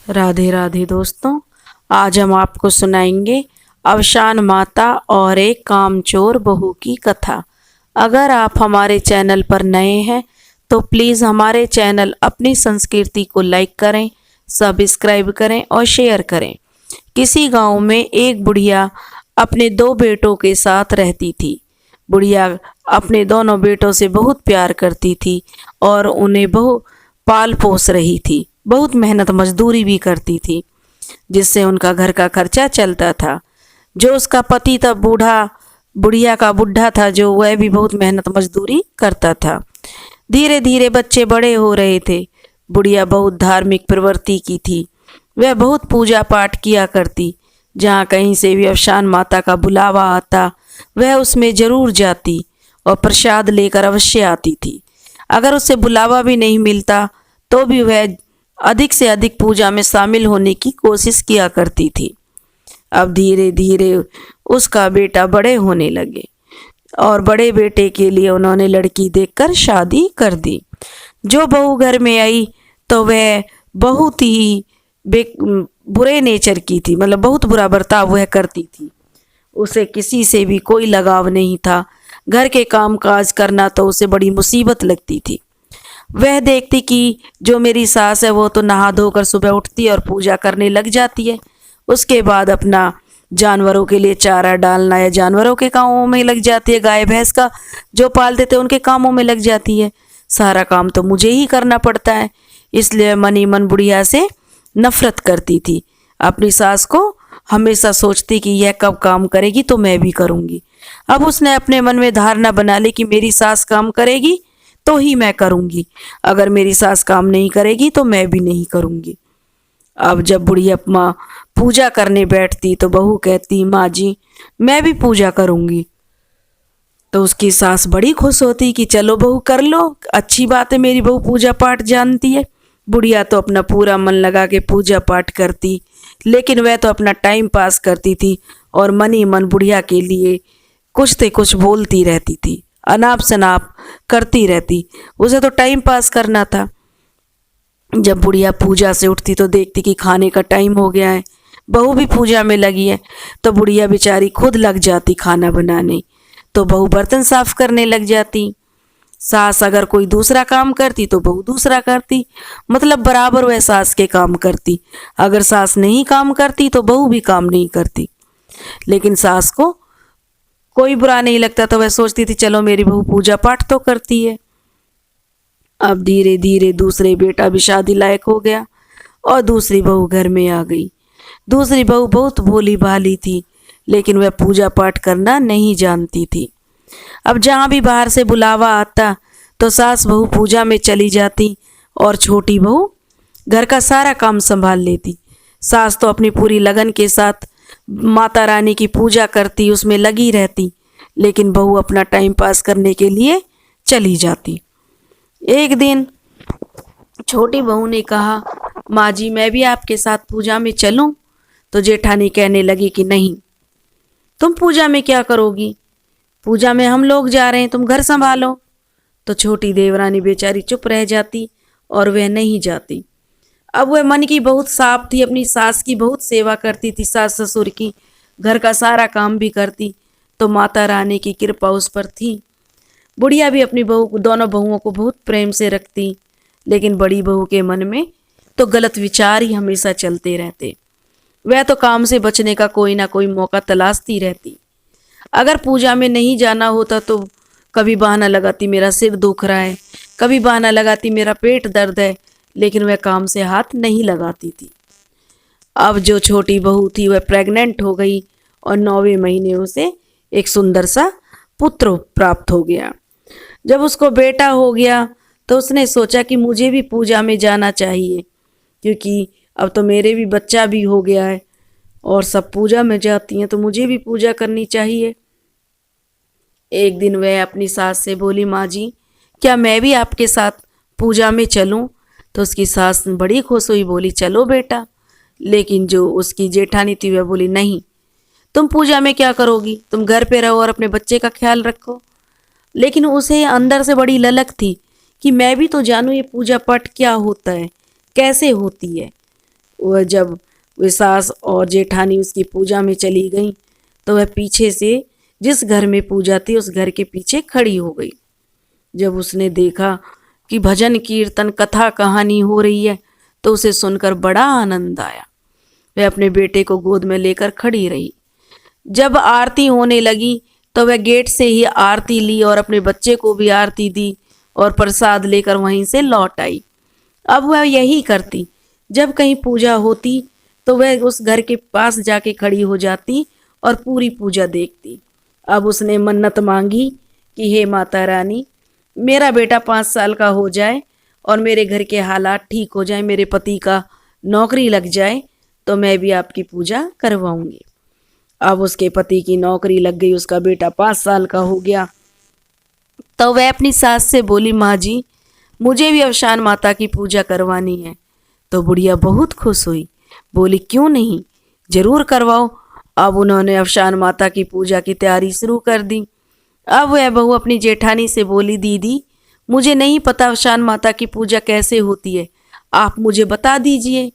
राधे राधे दोस्तों। आज हम आपको सुनाएंगे अवसान माता और एक कामचोर बहू की कथा। अगर आप हमारे चैनल पर नए हैं तो प्लीज़ हमारे चैनल अपनी संस्कृति को लाइक करें, सब्सक्राइब करें और शेयर करें। किसी गांव में एक बुढ़िया अपने दो बेटों के साथ रहती थी। बुढ़िया अपने दोनों बेटों से बहुत प्यार करती थी और उन्हें बहु पाल पोस रही थी। बहुत मेहनत मजदूरी भी करती थी, जिससे उनका घर का खर्चा चलता था। जो उसका पति था बुढ़िया का बुढ़ा था, जो वह भी बहुत मेहनत मजदूरी करता था। धीरे धीरे बच्चे बड़े हो रहे थे। बुढ़िया बहुत धार्मिक प्रवृत्ति की थी। वह बहुत पूजा पाठ किया करती। जहाँ कहीं से भी अवसान माता का बुलावा आता, वह उसमें जरूर जाती और प्रसाद लेकर अवश्य आती थी। अगर उसे बुलावा भी नहीं मिलता तो भी वह अधिक से अधिक पूजा में शामिल होने की कोशिश किया करती थी। अब धीरे धीरे उसका बेटा बड़े होने लगे और बड़े बेटे के लिए उन्होंने लड़की देखकर शादी कर दी। जो बहू घर में आई तो वह बहुत ही बुरे नेचर की थी, मतलब बहुत बुरा बर्ताव वह करती थी। उसे किसी से भी कोई लगाव नहीं था। घर के काम काज करना तो उसे बड़ी मुसीबत लगती थी। वह देखती कि जो मेरी सास है वो तो नहा धोकर सुबह उठती है और पूजा करने लग जाती है। उसके बाद अपना जानवरों के लिए चारा डालना या जानवरों के कामों में लग जाती है। गाय भैंस का जो पालते थे उनके कामों में लग जाती है। सारा काम तो मुझे ही करना पड़ता है। इसलिए मन ही मन बुढ़िया से नफरत करती थी। अपनी सास को हमेशा सोचती कि यह कब काम करेगी तो मैं भी करूँगी। अब उसने अपने मन में धारणा बना ली कि मेरी सास काम करेगी तो ही मैं करूँगी, अगर मेरी सास काम नहीं करेगी तो मैं भी नहीं करूँगी। अब जब बुढ़िया माँ पूजा करने बैठती तो बहू कहती, माँ जी मैं भी पूजा करूँगी। तो उसकी सास बड़ी खुश होती कि चलो बहू कर लो, अच्छी बात है, मेरी बहू पूजा पाठ जानती है। बुढ़िया तो अपना पूरा मन लगा के पूजा पाठ करती, लेकिन वह तो अपना टाइम पास करती थी और मन ही मन बुढ़िया के लिए कुछ से कुछ बोलती रहती थी, अनाप शनाप करती रहती। उसे तो टाइम पास करना था। जब बुढ़िया पूजा से उठती तो देखती कि खाने का टाइम हो गया है, बहू भी पूजा में लगी है, तो बुढ़िया बेचारी खुद लग जाती खाना बनाने। तो बहू बर्तन साफ करने लग जाती। सास अगर कोई दूसरा काम करती तो बहू दूसरा करती, मतलब बराबर वह सास के काम करती। अगर सास नहीं काम करती तो बहू भी काम नहीं करती। लेकिन सास को कोई बुरा नहीं लगता, तो वह सोचती थी चलो मेरी बहू पूजा पाठ तो करती है। अब धीरे धीरे दूसरे बेटा भी शादी लायक हो गया और दूसरी बहू घर में आ गई। दूसरी बहू बहुत भोली भाली थी, लेकिन वह पूजा पाठ करना नहीं जानती थी। अब जहाँ भी बाहर से बुलावा आता तो सास बहू पूजा में चली जाती और छोटी बहू घर का सारा काम संभाल लेती। सास तो अपनी पूरी लगन के साथ माता रानी की पूजा करती, उसमें लगी रहती, लेकिन बहू अपना टाइम पास करने के लिए चली जाती। एक दिन छोटी बहू ने कहा, माँ जी मैं भी आपके साथ पूजा में चलूं? तो जेठानी कहने लगी कि नहीं, तुम पूजा में क्या करोगी, पूजा में हम लोग जा रहे हैं, तुम घर संभालो। तो छोटी देवरानी बेचारी चुप रह जाती और वह नहीं जाती। अब वह मन की बहुत साफ थी, अपनी सास की बहुत सेवा करती थी, सास ससुर की, घर का सारा काम भी करती, तो माता रानी की कृपा उस पर थी। बुढ़िया भी अपनी बहू दोनों बहुओं को बहुत प्रेम से रखती, लेकिन बड़ी बहू के मन में तो गलत विचार ही हमेशा चलते रहते। वह तो काम से बचने का कोई ना कोई मौका तलाशती रहती। अगर पूजा में नहीं जाना होता तो कभी बहाना लगाती मेरा सिर दुख रहा है, कभी बहाना लगाती मेरा पेट दर्द है, लेकिन वह काम से हाथ नहीं लगाती थी। अब जो छोटी बहू थी वह प्रेग्नेंट हो गई और 9वें महीने उसे एक सुंदर सा पुत्र प्राप्त हो गया। जब उसको बेटा हो गया तो उसने सोचा कि मुझे भी पूजा में जाना चाहिए, क्योंकि अब तो मेरे भी बच्चा भी हो गया है और सब पूजा में जाती हैं तो मुझे भी पूजा करनी चाहिए। एक दिन वह अपनी सास से बोली, माँ जी क्या मैं भी आपके साथ पूजा में चलूं? तो उसकी सास बड़ी खुश हुई, बोली चलो बेटा। लेकिन जो उसकी जेठानी थी वह बोली, नहीं, तुम पूजा में क्या करोगी, तुम घर पे रहो और अपने बच्चे का ख्याल रखो। लेकिन उसे अंदर से बड़ी ललक थी कि मैं भी तो जानूं ये पूजा पाठ क्या होता है, कैसे होती है। वह जब वे सास और जेठानी उसकी पूजा में चली गई तो वह पीछे से जिस घर में पूजा थी उस घर के पीछे खड़ी हो गई। जब उसने देखा कि भजन कीर्तन कथा कहानी हो रही है तो उसे सुनकर बड़ा आनंद आया। वह अपने बेटे को गोद में लेकर खड़ी रही। जब आरती होने लगी तो वह गेट से ही आरती ली और अपने बच्चे को भी आरती दी और प्रसाद लेकर वहीं से लौट आई। अब वह यही करती, जब कहीं पूजा होती तो वह उस घर के पास जाके खड़ी हो जाती और पूरी पूजा देखती। अब उसने मन्नत मांगी कि हे माता रानी, मेरा बेटा 5 साल का हो जाए और मेरे घर के हालात ठीक हो जाए, मेरे पति का नौकरी लग जाए तो मैं भी आपकी पूजा करवाऊंगी। अब उसके पति की नौकरी लग गई, उसका बेटा 5 साल का हो गया। तो वह अपनी सास से बोली, माँ जी मुझे भी अवशान माता की पूजा करवानी है। तो बुढ़िया बहुत खुश हुई, बोली क्यों नहीं, जरूर करवाओ। अब उन्होंने अवशान माता की पूजा की तैयारी शुरू कर दी। अब वह बहू अपनी जेठानी से बोली, दीदी मुझे नहीं पता अवशान माता की पूजा कैसे होती है, आप मुझे बता दीजिए।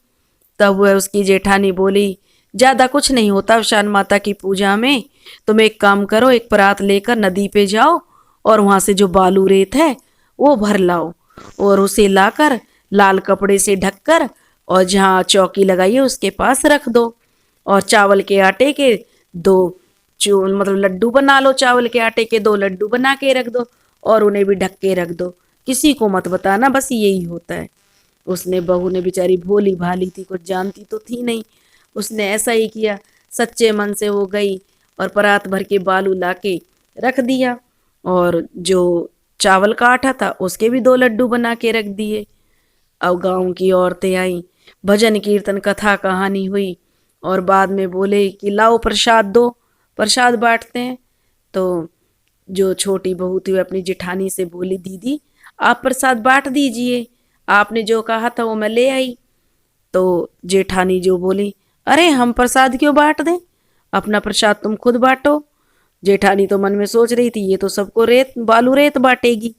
तब वह उसकी जेठानी बोली, ज़्यादा कुछ नहीं होता अवशान माता की पूजा में, तुम एक काम करो, एक परात लेकर नदी पे जाओ और वहाँ से जो बालू रेत है वो भर लाओ और उसे लाकर लाल कपड़े से ढककर और जहाँ चौकी लगाई है उसके पास रख दो और चावल के आटे के 2 मतलब लड्डू बना लो, चावल के आटे के 2 लड्डू बना के रख दो और उन्हें भी ढक के रख दो, किसी को मत बताना, बस यही होता है। उसने बहू ने बेचारी भोली भाली थी, कुछ जानती तो थी नहीं, उसने ऐसा ही किया। सच्चे मन से वो गई और परात भर के बालू लाके रख दिया और जो चावल का आटा था उसके भी 2 लड्डू बना के रख दिए। अब गांव की औरतें आई, भजन कीर्तन कथा कहानी हुई और बाद में बोले कि लाओ प्रसाद दो, प्रसाद बांटते हैं। तो जो छोटी बहू थी वह अपनी जेठानी से बोली, दीदी आप प्रसाद बांट दीजिए, आपने जो कहा था वो मैं ले आई। तो जेठानी जो बोली, अरे हम प्रसाद क्यों बांट दें, अपना प्रसाद तुम खुद बांटो। जेठानी तो मन में सोच रही थी ये तो सबको रेत बालू रेत बांटेगी।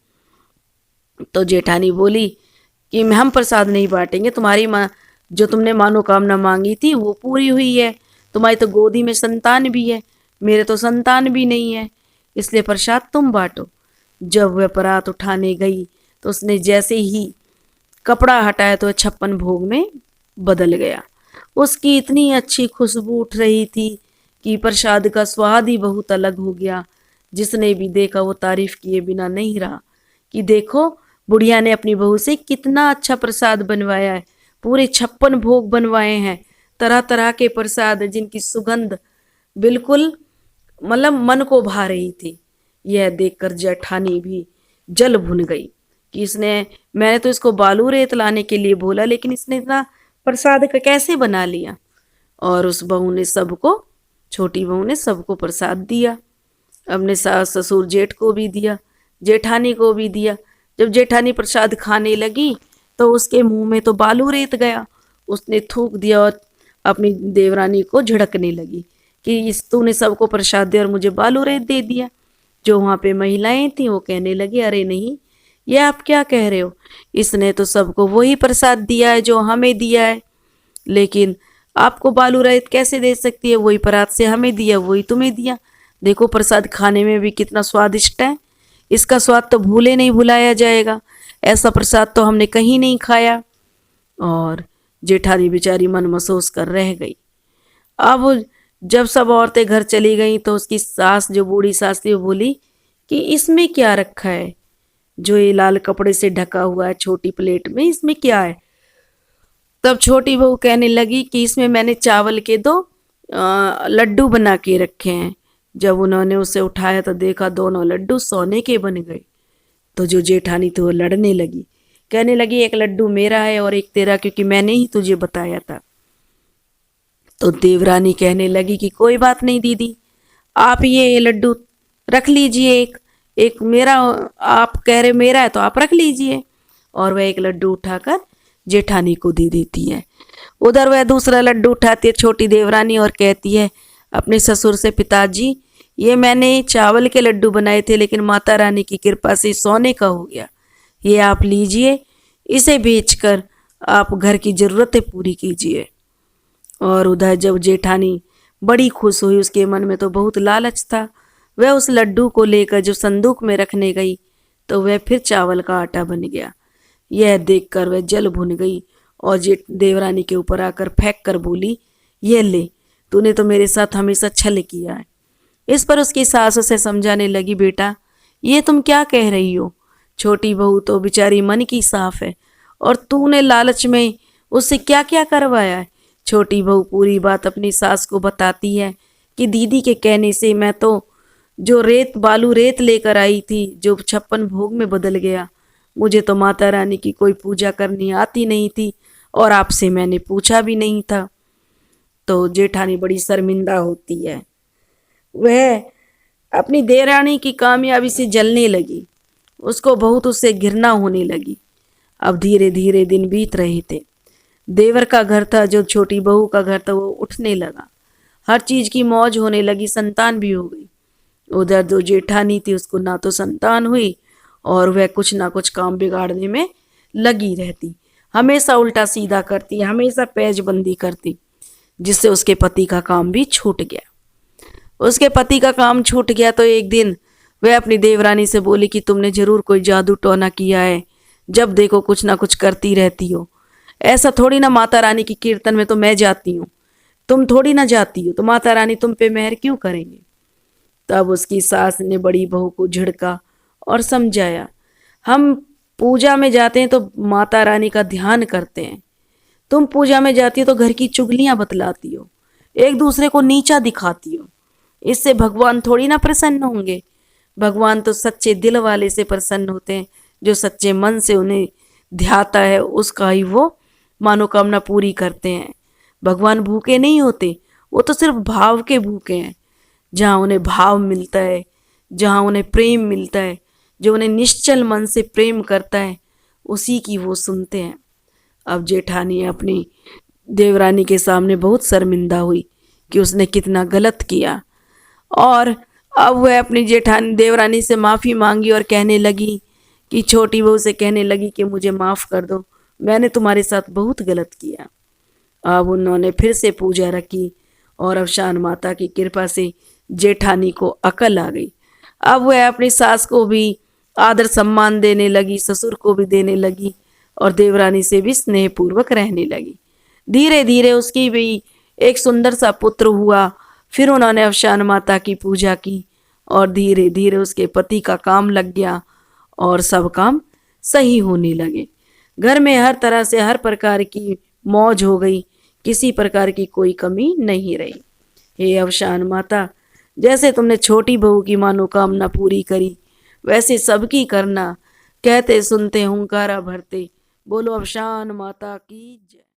तो जेठानी बोली कि हम प्रसाद नहीं बांटेंगे, तुम्हारी माँ जो तुमने मनोकामना मांगी थी वो पूरी हुई है, तुम्हारी तो गोदी में संतान भी है, मेरे तो संतान भी नहीं है, इसलिए प्रसाद तुम बांटो। जब वह परात उठाने गई तो उसने जैसे ही कपड़ा हटाया तो 56 भोग में बदल गया। उसकी इतनी अच्छी खुशबू उठ रही थी कि प्रसाद का स्वाद ही बहुत अलग हो गया। जिसने भी देखा वो तारीफ किए बिना नहीं रहा कि देखो बुढ़िया ने अपनी बहू से कितना अच्छा प्रसाद बनवाया है, पूरे 56 भोग बनवाए हैं, तरह तरह के प्रसाद जिनकी सुगंध बिल्कुल मतलब मन को भा रही थी। यह देखकर जेठानी भी जल भुन गई कि मैंने तो इसको बालू रेत लाने के लिए बोला लेकिन इसने इतना प्रसाद का कैसे बना लिया। और उस बहू ने सबको, छोटी बहू ने सबको प्रसाद दिया, अपने सास ससुर जेठ को भी दिया, जेठानी को भी दिया। जब जेठानी प्रसाद खाने लगी तो उसके मुंह में तो बालू रेत गया, उसने थूक दिया और अपनी देवरानी को झिड़कने लगी कि इस तूने सबको प्रसाद दिया और मुझे बालू रेत दे दिया। जो वहाँ पे महिलाएं थीं वो कहने लगी, अरे नहीं ये आप क्या कह रहे हो, इसने तो सबको वही प्रसाद दिया है जो हमें दिया है, लेकिन आपको बालू रेत कैसे दे सकती है, वही परात से हमें दिया वही तुम्हें दिया, देखो प्रसाद खाने में भी कितना स्वादिष्ट है, इसका स्वाद तो भूले नहीं भुलाया जाएगा, ऐसा प्रसाद तो हमने कहीं नहीं खाया। और जेठानी बेचारी मन महसूस कर रह गई। अब जब सब औरतें घर चली गईं तो उसकी सास, जो बूढ़ी सास थी, वो बोली कि इसमें क्या रखा है, जो ये लाल कपड़े से ढका हुआ है छोटी प्लेट में, इसमें क्या है। तब छोटी बहू कहने लगी कि इसमें मैंने चावल के 2 लड्डू बना के रखे हैं। जब उन्होंने उसे उठाया तो देखा दोनों लड्डू सोने के बन गए। तो जो जेठानी थी वो लड़ने लगी, कहने लगी एक लड्डू मेरा है और एक तेरा, क्योंकि मैंने ही तुझे बताया था। तो देवरानी कहने लगी कि कोई बात नहीं दीदी, आप ये लड्डू रख लीजिए, एक मेरा, आप कह रहे मेरा है तो आप रख लीजिए। और वह एक लड्डू उठाकर जेठानी को दे देती है। उधर वह दूसरा लड्डू उठाती है छोटी देवरानी और कहती है अपने ससुर से, पिताजी ये मैंने चावल के लड्डू बनाए थे लेकिन माता रानी की कृपा से सोने का हो गया, ये आप लीजिए, इसे बेचकर आप घर की ज़रूरतें पूरी कीजिए। और उधर जब जेठानी बड़ी खुश हुई, उसके मन में तो बहुत लालच था। वह उस लड्डू को लेकर जो संदूक में रखने गई तो वह फिर चावल का आटा बन गया। यह देखकर वह जल भुन गई और जेठ देवरानी के ऊपर आकर फेंक कर बोली, यह ले, तूने तो मेरे साथ हमेशा छल किया है। इस पर उसकी सास उसे समझाने लगी, बेटा ये तुम क्या कह रही हो, छोटी बहू तो बेचारी मन की साफ है और तूने लालच में उससे क्या क्या करवाया है। छोटी बहू पूरी बात अपनी सास को बताती है कि दीदी के कहने से मैं तो जो रेत बालू रेत लेकर आई थी जो 56 भोग में बदल गया। मुझे तो माता रानी की कोई पूजा करनी आती नहीं थी और आपसे मैंने पूछा भी नहीं था। तो जेठानी बड़ी शर्मिंदा होती है। वह अपनी देवरानी की कामयाबी से जलने लगी, उसको बहुत उससे घृणा होने लगी। अब धीरे धीरे दिन बीत रहे थे। देवर का घर था जो छोटी बहू का घर था वो उठने लगा, हर चीज की मौज होने लगी, संतान भी हो गई। उधर जो जेठानी थी उसको ना तो संतान हुई और वह कुछ ना कुछ काम बिगाड़ने में लगी रहती, हमेशा उल्टा सीधा करती, हमेशा पेचबंदी करती, जिससे उसके पति का काम भी छूट गया। उसके पति का काम छूट गया तो एक दिन वह अपनी देवरानी से बोली कि तुमने जरूर कोई जादू टोना किया है, जब देखो कुछ ना कुछ करती रहती हो। ऐसा थोड़ी ना माता रानी की कीर्तन में तो मैं जाती हूँ, तुम थोड़ी ना जाती हो, तो माता रानी तुम पे मेहर क्यों करेंगे। तब उसकी सास ने बड़ी बहू को झिड़का और समझाया, हम पूजा में जाते हैं तो माता रानी का ध्यान करते हैं, तुम पूजा में जाती हो तो घर की चुगलियां बतलाती हो, एक दूसरे को नीचा दिखाती हो, इससे भगवान थोड़ी ना प्रसन्न होंगे। भगवान तो सच्चे दिल वाले से प्रसन्न होते हैं, जो सच्चे मन से उन्हें ध्याता है उसका ही वो मनोकामना पूरी करते हैं। भगवान भूखे नहीं होते, वो तो सिर्फ भाव के भूखे हैं। जहाँ उन्हें भाव मिलता है, जहाँ उन्हें प्रेम मिलता है, जो उन्हें निश्चल मन से प्रेम करता है, उसी की वो सुनते हैं। अब जेठानी अपनी देवरानी के सामने बहुत शर्मिंदा हुई कि उसने कितना गलत किया और अब वह अपनी जेठानी देवरानी से माफ़ी मांगी और कहने लगी कि छोटी बहू से कहने लगी कि मुझे माफ़ कर दो, मैंने तुम्हारे साथ बहुत गलत किया। अब उन्होंने फिर से पूजा रखी और अवशान माता की कृपा से जेठानी को अकल आ गई। अब वह अपनी सास को भी आदर सम्मान देने लगी, ससुर को भी देने लगी और देवरानी से भी स्नेहपूर्वक रहने लगी। धीरे धीरे उसकी भी एक सुंदर सा पुत्र हुआ। फिर उन्होंने अवशान माता की पूजा की और धीरे धीरे उसके पति का काम लग गया और सब काम सही होने लगे। घर में हर तरह से हर प्रकार की मौज हो गई, किसी प्रकार की कोई कमी नहीं रही। हे अवशान माता, जैसे तुमने छोटी बहू की मनोकामना पूरी करी वैसे सबकी करना। कहते सुनते हुंकारा भरते, बोलो अवशान माता की जय।